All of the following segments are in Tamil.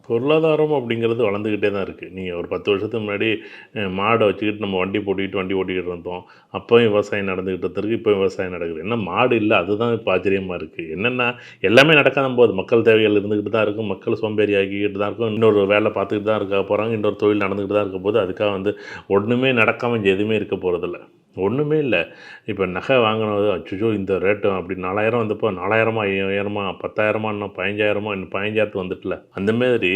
பொருளாதாரம் அப்படிங்கிறது வளர்ந்துக்கிட்டே தான் இருக்குது. நீங்கள் ஒரு 10 வருஷத்துக்கு முன்னாடி மாடை வச்சுக்கிட்டு நம்ம வண்டி ஓட்டிக்கிட்டு இருந்தோம். அப்போயும் விவசாயம் நடந்துக்கிட்டு இருந்திருக்கு. இப்போயும் விவசாயம் நடக்குது. என்ன மாடு இல்ல. அதுதான் இப்போ ஆச்சரியமா இருக்குது. என்னென்னா எல்லாமே நடக்க தான் போகுது. மக்கள் தேவைகள் இருந்துக்கிட்டு தான் இருக்கும். மக்கள் சோம்பேறி ஆக்கிக்கிட்டு தான் இருக்கும். இன்னொரு வேலை பார்த்துக்கிட்டு தான் இருக்க போகிறாங்க. இன்னொரு தொழில் நடந்துக்கிட்டு தான் இருக்க போது. அதுக்காக வந்து ஒன்றுமே நடக்காமல் இங்கே எதுவுமே இருக்க போகிறதில்ல. ஒன்றுமே இல்ல. இப்போ நகை வாங்கினது அச்சச்சோ! இந்த ரேட்டு அப்படி 4000 வந்தப்போ 4000மா 5000மா 10,000மா இன்னும் 15,000மா இன்னும் 15,000த்துக்கு வந்துட்டுல. அந்த மாதிரி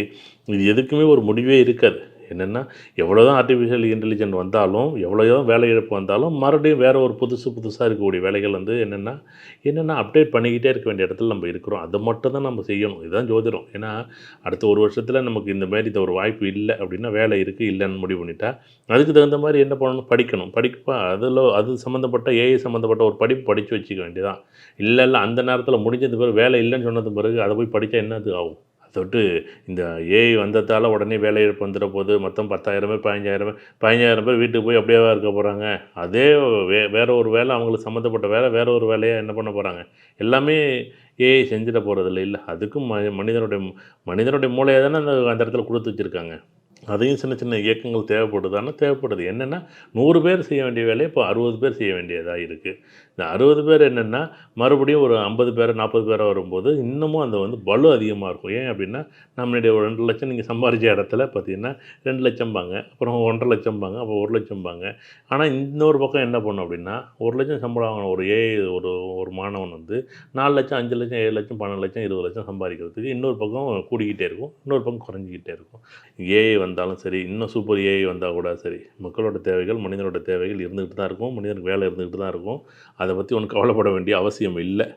இது எதுக்குமே ஒரு முடிவே இருக்காது. என்னென்னா எவ்வளோதான் ஆர்ட்டிஃபிஷியல் இன்டெலிஜென்ட் வந்தாலும், எவ்வளோதான் வேலை இழப்பு வந்தாலும், மறுபடியும் வேறு ஒரு புதுசா இருக்கக்கூடிய வேலைகள் வந்து என்னென்னா அப்டேட் பண்ணிக்கிட்டே இருக்க வேண்டிய இடத்துல நம்ம இருக்கிறோம். அதை மட்டும் தான் நம்ம செய்யணும். இதுதான் ஜோதிடம். ஏன்னா அடுத்த ஒரு வருஷத்தில் நமக்கு இந்த மாரி ஒரு வாய்ப்பு இல்லை அப்படின்னா, வேலை இருக்குது இல்லைன்னு முடிவு பண்ணிட்டா, அதுக்கு தகுந்த மாதிரி என்ன பண்ணணும்? படிக்கணும். அது சம்மந்தப்பட்ட ஏஐ சம்மந்தப்பட்ட ஒரு படிப்பு படித்து வச்சுக்க வேண்டியதான். இல்ல அந்த நேரத்தில் முடிஞ்சது பிறகு வேலை இல்லைன்னு சொன்னது பிறகு அதை போய் படித்தா என்னது ஆகும்? அதை விட்டு இந்த ஏஐ வந்ததால் உடனே வேலை இழப்பு வந்துட போது. மொத்தம் 10,000 பேர் 15,000 பேர் வீட்டுக்கு போய் அப்படியேவா இருக்க போகிறாங்க? அதே வேற ஒரு வேலை அவங்களுக்கு சம்மந்தப்பட்ட வேலை வேற ஒரு வேலையாக என்ன பண்ண போகிறாங்க? எல்லாமே ஏஐ செஞ்சிட போகிறதில்ல. இல்லை அதுக்கும் மனிதனுடைய மூளையை தானே அந்த இடத்துல கொடுத்து வச்சுருக்காங்க. அதையும் சின்ன சின்ன இயக்கங்கள் தேவைப்படுதான்னா தேவைப்படுது. என்னென்னா 100 பேர் செய்ய வேண்டிய வேலையை இப்போ 60 பேர் செய்ய வேண்டியதா இருக்குது. இந்த 60 பேர் என்னென்னா மறுபடியும் ஒரு 50 பேர் 40 பேரா வரும்போது இன்னமும் அந்த வந்து பளு அதிகமாக இருக்கும். ஏன் அப்படின்னா நம்மளுடைய ஒரு 2,00,000 நீங்கள் சம்பாரிச்ச இடத்துல பார்த்தீங்கன்னா 2,00,000பாங்க. அப்புறம் 1,50,000பாங்க. அப்போ 1,00,000பாங்க. ஆனால் இன்னொரு பக்கம் என்ன பண்ணும் அப்படின்னா 1,00,000 சம்பளம் வாங்கின ஒரு ஏஐ ஒரு மாணவன் வந்து 4,00,000 5,00,000 7,00,000 12,00,000 20,00,000 சம்பாதிக்கிறதுக்கு இன்னொரு பக்கம் கூடிக்கிட்டே இருக்கும். இன்னொரு பக்கம் குறைஞ்சிக்கிட்டே இருக்கும். ஏஐ வந்தாலும் சரி, இன்னும் சூப்பர் ஏஐ வந்தால் கூட சரி, மக்களோட தேவைகள், மனிதனோட தேவைகள் இருந்துக்கிட்டு தான் இருக்கும். மனிதனுக்கு வேலை இருந்துக்கிட்டு தான் இருக்கும். அதை பற்றி ஒன்றும் கவலைப்பட வேண்டிய அவசியம் இல்லை.